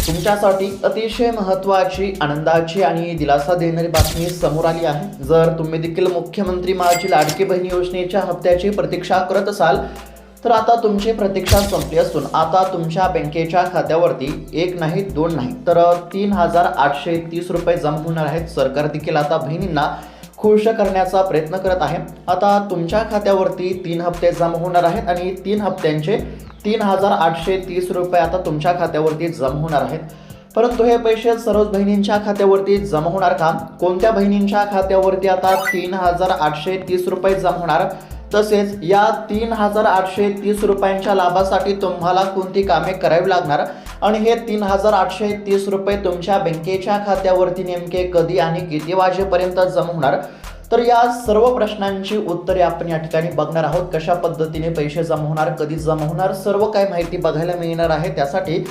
तुमच्यासाठी अतिशय महत्त्वाची, आनंदाची आणि दिलासा देणारी बातमी समोर आली आहे। जर तुम्ही देखील मुख्यमंत्री माझी लाडकी बहीण योजनेच्या हप्त्याची प्रतीक्षा करत असाल तर आता तुमची प्रतीक्षा संपली असून आता तुमच्या बँकेच्या खात्यावरती एक नाही, दोन नाही तर 3,830 रुपये जमा होणार आहेत। सरकार देखील आता बहिणींना खुश करण्याचा प्रयत्न करत आहे। आता तुमच्या खात्यावरती 3 हप्ते जमा होणार आहेत आणि 3 हप्त्यांचे 3,830 रुपये आता तुमच्या खात्यावरती जमा होणार आहेत। परंतु हे पैसे सर्व बहिणींच्या खात्यावरती जमा होणार का? कोणत्या बहिणींच्या खात्यावरती आता 3,830 रुपये जमा होणार? तसेच या 3,830 रुपयांच्या लाभासाठी तुम्हाला कोणती कामे करावी लागणार आणि हे 3,830 रुपये तुमच्या बँकेच्या खात्यावरती नेमके कधी आणि किती वाजेपर्यंत जमा होणार? तर या सर्व प्रश्नांची उत्तरे आपण या ठिकाणी बघणार आहोत। कशा पद्धतीने पैसे जमा होणार, कधी जमा होणार, सर्व काही माहिती बघायला मिळणार आहे। त्यासाठी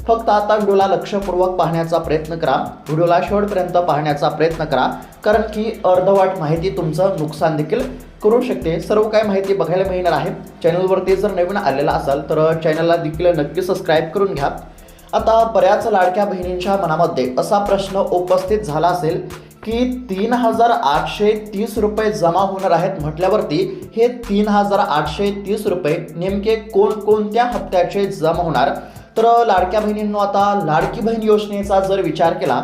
फक्त आता व्हिडिओला लक्षपूर्वक पाहण्याचा प्रयत्न करा, व्हिडिओला शेवटपर्यंत पाहण्याचा प्रयत्न करा, कारण की अर्धवट माहिती तुमचं नुकसान देखील करू शकते। सर्व काही माहिती बघायला मिळणार आहे। चॅनलवरती जर नवीन आलेला असाल तर चॅनलला देखील नक्की सबस्क्राईब करून घ्या। आता बऱ्याच लाडक्या बहिणींच्या मनामध्ये असा प्रश्न उपस्थित झाला असेल की 3,830 रुपये जमा होणार आहेत म्हटल्यावरती हे 3,830 रुपये नेमके कोणकोणत्या हप्त्याचे जमा होणार? तर लाडक्या बहिणींनो, आता लाडकी बहीण योजनेचा जर विचार केला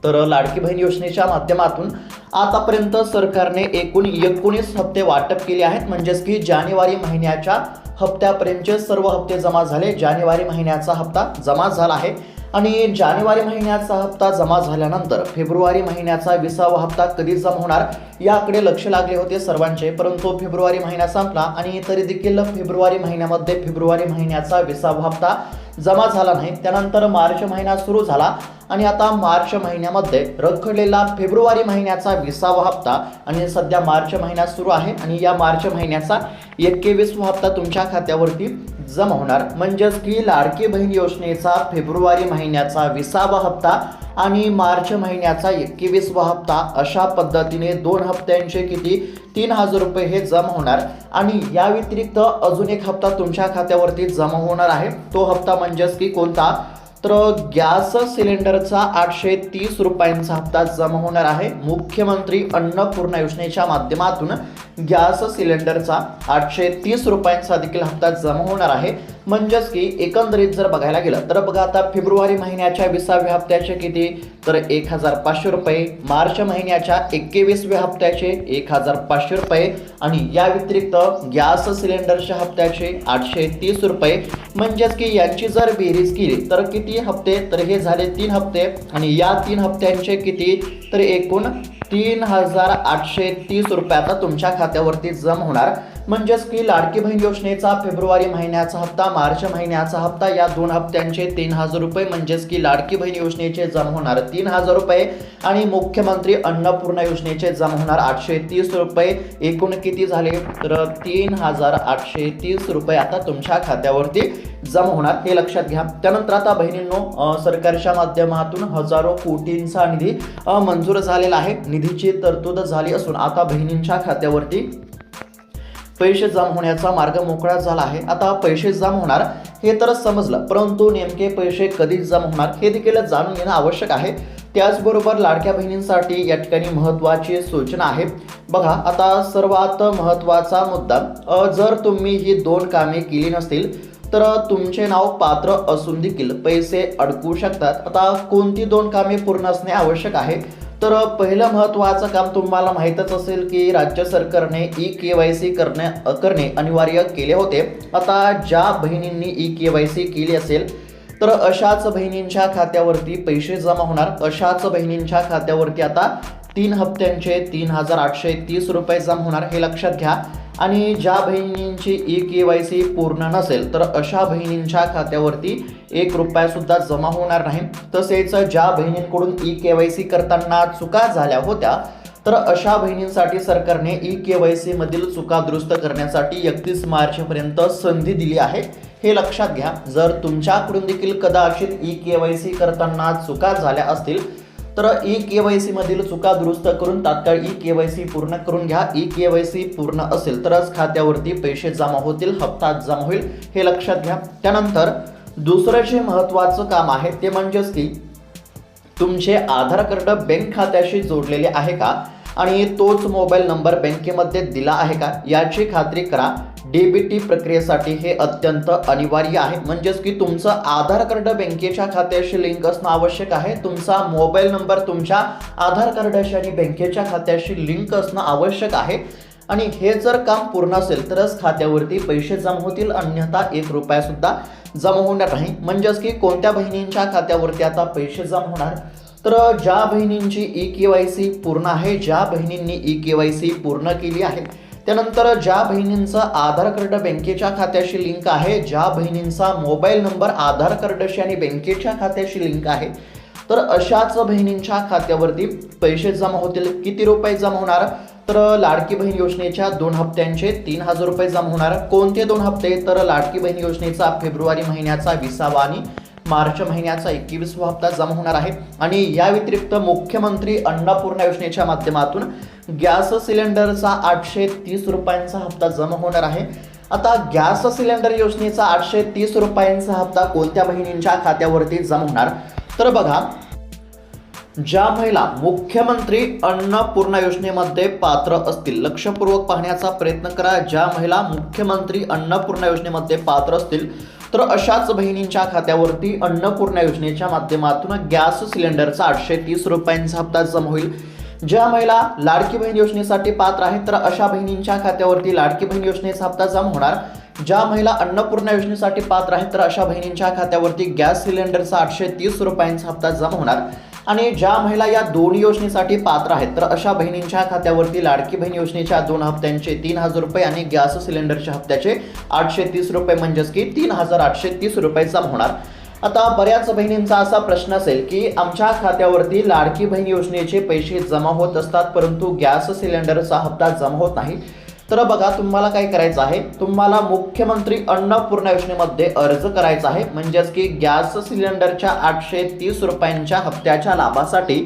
तर लाडकी बहीण योजनेच्या माध्यमातून आतापर्यंत सरकारने एकूण 19 हप्ते वाटप केले आहेत। म्हणजेच की जानेवारी महिन्याच्या हप्त्यापर्यंतचे सर्व हप्ते जमा झाले। जानेवारी महिन्याचा हप्ता जमा झाला आहे आणि जानेवारी महिन्याचा हप्ता जमा झाल्यानंतर फेब्रुवारी महिन्याचा 20वा हप्ता कधी जमा होणार याकडे लक्ष लागले होते सर्वांचे। परंतु फेब्रुवारी महिना संपला आणि तरी देखील फेब्रुवारी महिन्यामध्ये फेब्रुवारी महिन्याचा 20वा हप्ता जमा झाला नाही। त्यानंतर मार्च महिना सुरू झाला आणि आता मार्च महिन्यामध्ये रखडलेला फेब्रुवारी महिन्याचा 20वा हप्ता आणि सध्या मार्च महिना सुरू आहे आणि या मार्च महिन्याचा 21वा हप्ता तुमच्या खात्यावरती जमा होणार। म्हणजेच की लाडकी बहीण योजनेचा फेब्रुवारी महिन्याचा 20वा हप्ता आणि मार्च महिन्याचा 21वा हप्ता अशा पद्धतीने 2 हप्त्यांचे किती 3,000 रुपये हे जमा होणार। आणि या व्यतिरिक्त अजून एक हप्ता तुमच्या खात्यावरती जमा होणार आहे। तो हप्ता म्हणजेच की कोणता? तर गॅस सिलेंडरचा 830 रुपयांचा हप्ता जमा होणार आहे। मुख्यमंत्री अन्नपूर्णा योजनेच्या माध्यमातून गॅस सिलेंडरचा 830 रुपयांचा देखील हप्ता जमा होणार आहे। म्हणजेच की एकंदरीत जर बघायला गेलं तर बघा, आता फेब्रुवारी महिन्याच्या 20व्या हप्त्याचे किती तर 1,500 रुपये, मार्च महिन्याच्या 21व्या हप्त्याचे 1,500 रुपये आणि या व्यतिरिक्त गॅस सिलेंडरच्या हप्त्याचे 830 रुपये। म्हणजेच की यांची जर बेरीज केली तर किती हप्ते? तर हे झाले 3 हप्ते आणि या 3 हप्त्यांचे किती तर एकूण 3,830 रुपये आता तुमच्या खात्यावरती जमा होणार। म्हणजेच की लाडकी बहीण योजनेचा फेब्रुवारी महिन्याचा हप्ता, मार्च महिन्याचा हप्ता या 2 हप्त्यांचे 3,000 रुपये, म्हणजेच की लाडकी बहीण योजनेचे जमा होणार 3,000 रुपये आणि मुख्यमंत्री अन्नपूर्णा योजनेचे जमा होणार 830 रुपये। एकूण किती झाले तर 3,830 रुपये आता तुमच्या खात्यावरती जमा होणार, हे लक्षात घ्या। त्यानंतर आता बहिणींनो, सरकारच्या माध्यमातून हजारो कोटींचा निधी मंजूर झालेला आहे। निधीची तरतूद झाली असून आता बहिणींच्या खात्यावरती पैसे जमा होण्याचा मार्ग मोकळा झाला आहे। आता पैसे जमा होणार हे तर समजलं, परंतु नेमके पैसे कधी जमा होणार हे देखील जाणून घेणं आवश्यक आहे। त्याचबरोबर लाडक्या बहिणींसाठी या ठिकाणी महत्त्वाची सूचना आहे। बघा, आता सर्वात महत्त्वाचा मुद्दा, जर तुम्ही ही 2 कामे केली नसतील तर तुमचे नाव पात्र असून देखील पैसे अडकू शकतात। आता कोणती 2 कामे पूर्ण असणे आवश्यक आहे? तर पहिलं महत्त्वाचं काम तुम्हाला माहीतच असेल की राज्य सरकारने ई-KYC करणे अनिवार्य केले होते। आता ज्या बहिणींनी ई-KYC केली असेल तर अशाच बहिणींच्या खात्यावरती पैसे जमा होणार। अशाच बहिणींच्या खात्यावरती आता 3 हप्त्यांचे 3,830 रुपये जमा होणार, हे लक्षात घ्या। आणि ज्या बहिणींची ई-KYC पूर्ण नसेल तर अशा बहिणींच्या खात्यावरती 1 रुपया सुद्धा जमा होणार नाही। तसेच ज्या बहिणींकडून ई-KYC करताना चुका झाल्या होत्या तर अशा बहिणींसाठी सरकारने ई-KYC मधील चुका दुरुस्त करण्यासाठी 31 मार्चपर्यंत संधी दिली आहे, हे लक्षात घ्या। जर तुमच्याकडून देखील कदाचित ई-KYC करताना चुका झाल्या असतील तर ई-KYC मधील चुका दुरुस्त करून तात्काळ ई-KYC पूर्ण करून घ्या। ई-KYC पूर्ण असेल तरच खात्यावरती पैसे जमा होतील, हप्ता जमा होईल, हे लक्षात घ्या। त्यानंतर दुसरं जे महत्त्वाचं काम आहे ते म्हणजेच की तुमचे आधार कार्ड बँक खात्याशी जोडलेले आहे का आणि तोच मोबाईल नंबर बँकेमध्ये दिला आहे का याची खात्री करा. डीबीटी प्रक्रियेसाठी हे अत्यंत अनिवार्य आहे. म्हणजेच की तुमचं आधार कार्ड बँकेच्या खात्याशी लिंक असणं आवश्यक आहे. तुमचा मोबाईल नंबर तुमच्या आधार कार्डाशी आणि बँकेच्या खात्याशी लिंक असणं आवश्यक आहे. आणि हे जर काम पूर्ण असेल तरच खात्यावरती पैसे जमा होतील, अन्यथा 1 रुपया सुद्धा जमा होणार नाही. म्हणजेच की कोणत्या बहिणींच्या खात्यावरती आता पैसे जमा होणार, तर ज्या बहिणींची ई-केवायसी पूर्ण आहे, ज्या बहिणींनी ई-केवायसी पूर्ण केली आहे, त्यानंतर ज्या बहिणींचं आधार कार्ड बँकेच्या खात्याशी लिंक आहे, ज्या बहिणींचा मोबाईल नंबर आधार कार्डाशी आणि बँकेच्या खात्याशी लिंक आहे, तर अशाच बहिणींच्या खात्यावरती पैसे जमा होतील. किती रुपये जमा होणार, तर लाडकी बहीण योजनेच्या 2 हप्त्यांचे 3,000 रुपये जमा होणार. कोणते 2 हप्ते, तर लाडकी बहीण योजनेचा फेब्रुवारी महिन्याचा 20वा आणि मार्च महिन्याचा 21वा हप्ता जमा होणार आहे. आणि या व्यतिरिक्त मुख्यमंत्री अन्नपूर्णा योजनेच्या माध्यमातून गॅस सिलेंडरचा 830 रुपयांचा हप्ता जमा होणार आहे. आता गॅस सिलेंडर योजनेचा 830 रुपयांचा हप्ता कोणत्या बहिणींच्या खात्यावरती जमा होणार, तर बघा, ज्या महिला मुख्यमंत्री अन्नपूर्णा योजनेमध्ये पात्र असतील, लक्षपूर्वक पाहण्याचा प्रयत्न करा. ज्या महिला मुख्यमंत्री अन्नपूर्णा योजनेमध्ये पात्र असतील तर अशाच बहिणींच्या खात्यावरती अन्नपूर्णा योजनेच्या माध्यमातून गॅस सिलेंडरचा 830 रुपयांचा हप्ता जमा होईल. ज्या महिला लाडकी बहीण योजनेसाठी पात्र आहेत तर अशा बहिणींच्या खात्यावरती लाडकी बहीण योजनेचा हप्ता जमा होणार. ज्या महिला अन्नपूर्णा योजनेसाठी पात्र आहेत तर अशा बहिणींच्या खात्यावरती गॅस सिलेंडरचा 830 रुपयांचा हप्ता जमा होणार. आणि ज्या महिला या दोन्ही योजनेसाठी पात्र आहेत तर अशा बहिणींच्या खात्यावरती लाडकी बहीण योजनेच्या 2 हप्त्यांचे 3,000 रुपये आणि गॅस सिलेंडरच्या हप्त्याचे 830 रुपये, म्हणजेच की 3,830 रुपये जमा होणार. आता बऱ्याच बहिणींचा असा प्रश्न असेल की आमच्या खात्यावरती लाडकी बहीण योजनेचे पैसे जमा होत असतात परंतु गॅस सिलेंडरचा हप्ता जमा होत नाही. तर बघा, तुम्हाला काय करायचं आहे, तुम्हाला मुख्यमंत्री अन्नपूर्णा योजनेमध्ये अर्ज करायचा आहे. म्हणजेच की गॅस सिलेंडरच्या 830 रुपयांच्या हप्त्याच्या लाभासाठी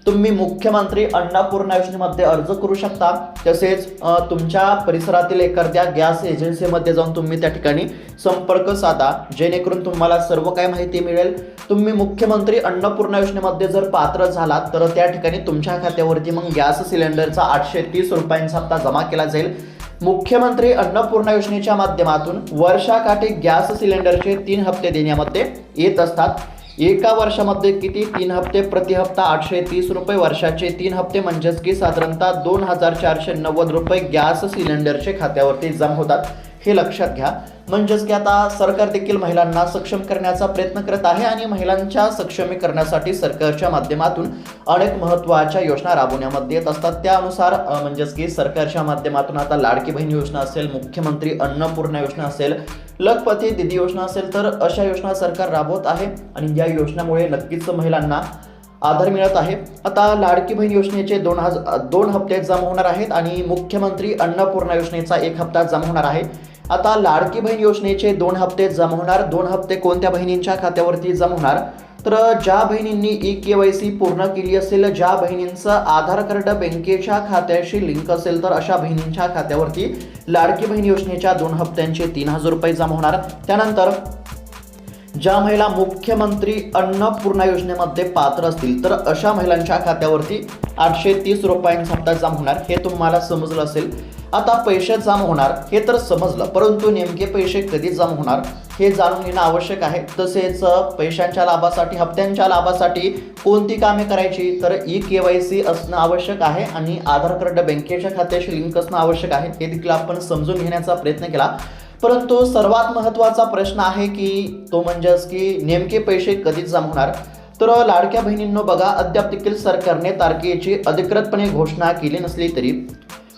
तुम्ही मुख्यमंत्री अन्नपूर्णा योजनेमध्ये अर्ज करू शकता. तसेच तुमच्या परिसरातील एखाद्या गॅस एजन्सीमध्ये जाऊन तुम्ही त्या ठिकाणी संपर्क साधा, जेणेकरून तुम्हाला सर्व काही माहिती मिळेल. तुम्ही मुख्यमंत्री अन्नपूर्णा योजनेमध्ये जर पात्र झालात तर त्या ठिकाणी तुमच्या खात्यावरती मग गॅस सिलेंडरचा 830 रुपयांचा हप्ता जमा केला जाईल. मुख्यमंत्री अन्नपूर्णा योजनेच्या माध्यमातून वर्षाकाठी गॅस सिलेंडरचे 3 हप्ते देण्यामध्ये येत असतात. एका वर्षामध्ये किती, 3 हप्ते, प्रति हप्ता 830 रुपये, वर्षाचे 3 हप्ते म्हणजेच की साधारणतः 2,490 रुपये गॅस सिलेंडरचे खात्यावरती जमा होतात. हे लक्षात घ्या. म्हणजेच की आता सरकार देखील महिलांना सक्षम करण्याचा प्रयत्न करत आहे आणि महिलांच्या सक्षमीकरणासाठी सरकारच्या माध्यमातून अनेक महत्त्वाच्या योजना राबवण्यामध्ये येत असतात. त्यानुसार म्हणजेच की सरकारच्या माध्यमातून आता लाडकी बहीण योजना असेल, मुख्यमंत्री अन्नपूर्णा योजना असेल, लखपती दीदी योजना असेल, तर अशा योजना सरकार राबवत आहे आणि या योजनेमुळे नक्कीच महिलांना आधार मिळत आहे. आता लाडकी बहीण योजनेचे 2 हप्ते जमा होणार आहेत आणि मुख्यमंत्री अन्नपूर्णा योजनेचा 1 हप्ता जमा होणार आहे. आता लाडकी बहीण योजनेचे 2 हप्ते जमा होणार. 2 हप्ते कोणत्या बहिणींच्या खात्यावरती जमा होणार, तर ज्या बहिणींनी ई-केवायसी पूर्ण केली असेल, ज्या बहिणींचं आधार कार्ड बँकेच्या खात्याशी लिंक असेल, तर अशा बहिणींच्या खात्यावरती लाडकी बहीण योजनेच्या 2 हप्त्यांचे 3,000 रुपये जमा होणार. त्यानंतर ज्या महिला मुख्यमंत्री अन्नपूर्णा योजनेमध्ये पात्र असतील तर अशा महिलांच्या खात्यावरती 830 रुपयांचा हप्ता जमा होणार. हे तुम्हाला समजलं असेल. आता पैसे जमा होणार हे तर समजलं, परंतु नेमके पैसे कधी जमा होणार हे जाणून घेणं आवश्यक आहे. तसेच पैशांच्या लाभासाठी, हप्त्यांच्या लाभासाठी कोणती कामे करायची, तर ई-केवायसी असणं आवश्यक आहे आणि आधार कार्ड बँकेच्या खात्याशी लिंक असणं आवश्यक आहे. हे देखील आपण समजून घेण्याचा प्रयत्न केला. परंतु सर्वात महत्त्वाचा प्रश्न आहे की तो म्हणजेच की नेमके पैसे कधी जमा होणार. तर लाडक्या बहिणींनो बघा, अद्याप देखील सरकारने तारखेची अधिकृतपणे घोषणा केली नसली तरी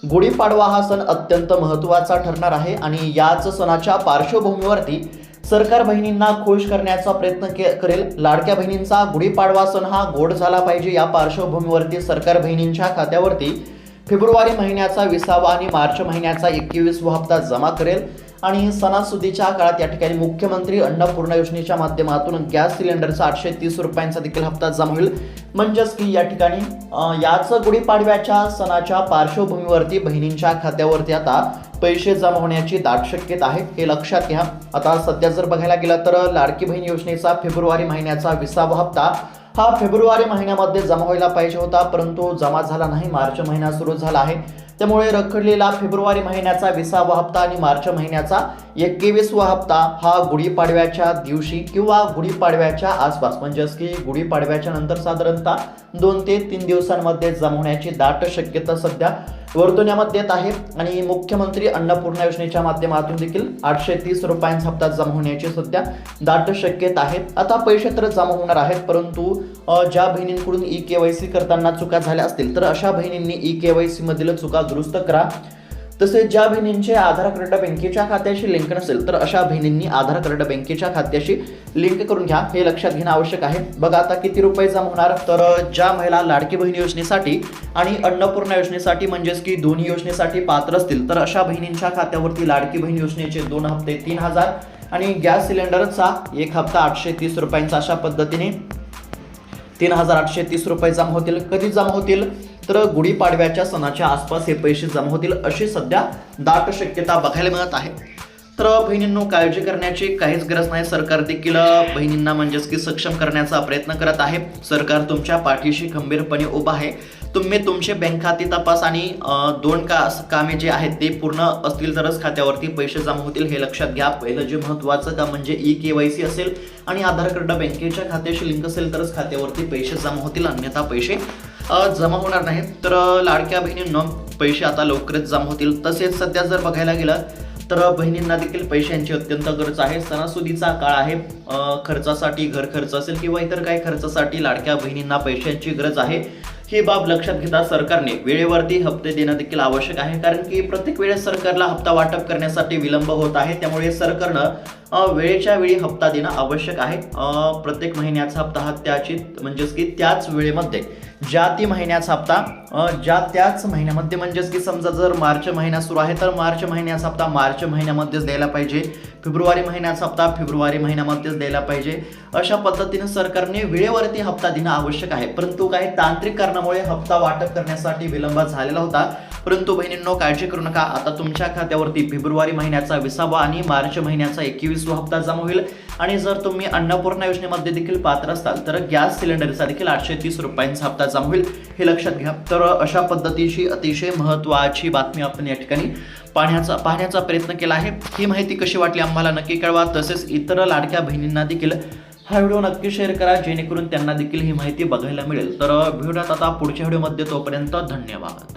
गुढीपाडवा हा सण अत्यंत महत्त्वाचा ठरणार आहे आणि याच सणाच्या पार्श्वभूमीवरती सरकार बहिणींना खुश करण्याचा प्रयत्न करेल. लाडक्या बहिणींचा गुढीपाडवा सण हा गोड झाला पाहिजे. या पार्श्वभूमीवरती सरकार बहिणींच्या खात्यावरती फेब्रुवारी महिन्याचा 20वा आणि मार्च महिन्याचा 21वा हप्ता जमा करेल आणि सणासुदीच्या काळात या ठिकाणी मुख्यमंत्री अन्नपूर्णा योजनेच्या माध्यमातून गॅस सिलेंडरचा 830 रुपयांचा देखील हप्ता जमा होईल. म्हणजेच की या ठिकाणी याच गुढीपाडव्याच्या सणाच्या पार्श्वभूमीवरती बहिणींच्या खात्यावरती आता पैसे जमा होण्याची दाट शक्यता आहे, हे लक्षात घ्या. आता सध्या जर बघायला गेलं तर लाडकी बहीण योजनेचा फेब्रुवारी महिन्याचा 20वा हप्ता हा फेब्रुवारी महिन्यामध्ये जमा व्हायला पाहिजे होता, परंतु जमा झाला नाही. मार्च महिना सुरू झाला आहे, त्यामुळे रखडलेला फेब्रुवारी महिन्याचा 20वा हप्ता आणि मार्च महिन्याचा 21वा हप्ता हा गुढीपाडव्याच्या दिवशी किंवा गुढीपाडव्याच्या आसपास, म्हणजेच की गुढीपाडव्याच्या नंतर साधारणतः 2 ते 3 दिवसांमध्ये जमा होण्याची दाट शक्यता सध्या वर्तवण्यामध्ये येत आहे. आणि मुख्यमंत्री अन्नपूर्णा योजनेच्या माध्यमातून देखील 830 रुपयांचा हप्ता जमा होण्याची सध्या दाट शक्यता आहे. आता पैसे तर जमा होणार आहेत, परंतु ज्या बहिणींकडून ई-KYC करताना चुका झाल्या असतील तर अशा बहिणींनी ई-KYC मधील चुका दुरुस्त करा. तसेच ज्या बहिणींचे आधार कार्ड बँकेच्या खात्याशी लिंक नसेल तर अशा बहिणींनी आधार कार्ड बँकेच्या खात्याशी लिंक करून घ्या, हे लक्षात घेणं आवश्यक आहे. बघा आता किती रुपये जमा होणार, तर ज्या महिला लाडकी बहीण योजनेसाठी आणि अन्नपूर्णा योजनेसाठी म्हणजेच की दोन्ही योजनेसाठी पात्र असतील तर अशा बहिणींच्या खात्यावरती लाडकी बहीण योजनेचे 2 हप्ते 3000 आणि गॅस सिलेंडरचा 1 हप्ता 830 रुपयांचा अशा पद्धतीने 3830 रुपये जमा होतील. कधी जमा होतील तर गुढीपाडव्याच्या सणाच्या आसपास हे पैसे जमा होतील अशी सध्या दाट शक्यता बघायला मिळत आहे. तर बहिणींनो, काळजी करण्याची काहीच गरज नाही. सरकार देखील बहिणींना म्हणजेच की सक्षम करण्याचा प्रयत्न करत आहे. सरकार तुमच्या पाठीशी खंबीरपणे उभा आहे. तुम्ही तुमचे बँक खाते तपास आणि 2 कामे जे आहेत ते पूर्ण असतील तरच खात्यावरती पैसे जमा होतील, हे लक्षात घ्या. पहिलं जे महत्त्वाचं काम म्हणजे ई-KYC असेल आणि आधार कार्ड बँकेच्या खात्याशी लिंक असेल तरच खात्यावरती पैसे जमा होतील, अन्यथा पैसे जमा होणार नाहीत. तर लाडक्या बहिणींनो, पैसे आता लवकरच जमा होतील. तसेच सध्या जर बघायला गेलं तर बहिणींना देखील पैशांची अत्यंत गरज आहे. सणासुदीचा काळ आहे, खर्चासाठी, घर खर्च असेल किंवा इतर काही खर्चासाठी लाडक्या बहिणींना पैशांची गरज आहे. ही बाब लक्षात घेता सरकारने वेळेवरती हप्ते देणं देखील आवश्यक आहे, कारण की प्रत्येक वेळेस सरकारला हप्ता वाटप करण्यासाठी विलंब होत आहे. त्यामुळे सरकारनं वेळेच्या वेळी हप्ता देणं आवश्यक आहे. प्रत्येक महिन्याचा हप्ता हा म्हणजेच की त्याच वेळेमध्ये त्याच महिन्यामध्ये म्हणजेच की समजा जर मार्च महिना सुरू आहे तर मार्च महिन्याचा हप्ता मार्च महिन्यामध्येच द्यायला पाहिजे, फेब्रुवारी महिन्याचा हप्ता फेब्रुवारी महिन्यामध्येच द्यायला पाहिजे. अशा पद्धतीने सरकारने वेळेवरती हप्ता देणं आवश्यक आहे. परंतु काही तांत्रिक कारणामुळे हप्ता वाटप करण्यासाठी विलंब झालेला होता. परंतु बहिणींनो, काळजी करू नका. आता तुमच्या खात्यावरती फेब्रुवारी महिन्याचा 20वा आणि मार्च महिन्याचा 21वा हप्ता जमा होईल. आणि जर तुम्ही अन्नपूर्णा योजनेमध्ये देखील पात्र असाल तर गॅस सिलेंडरचा देखील 830 रुपयांचा हप्ता जमा होईल, हे लक्षात घ्या. तर अशा पद्धतीची अतिशय महत्त्वाची बातमी आपण या ठिकाणी पाहण्याचा प्रयत्न केला आहे. ही माहिती कशी वाटली आम्हाला नक्की कळवा. तसेच इतर लाडक्या बहिणींना देखील हा व्हिडिओ नक्की शेअर करा, जेणेकरून त्यांना देखील ही माहिती बघायला मिळेल. तर भेटूयात आता पुढच्या व्हिडिओमध्ये. तोपर्यंत धन्यवाद.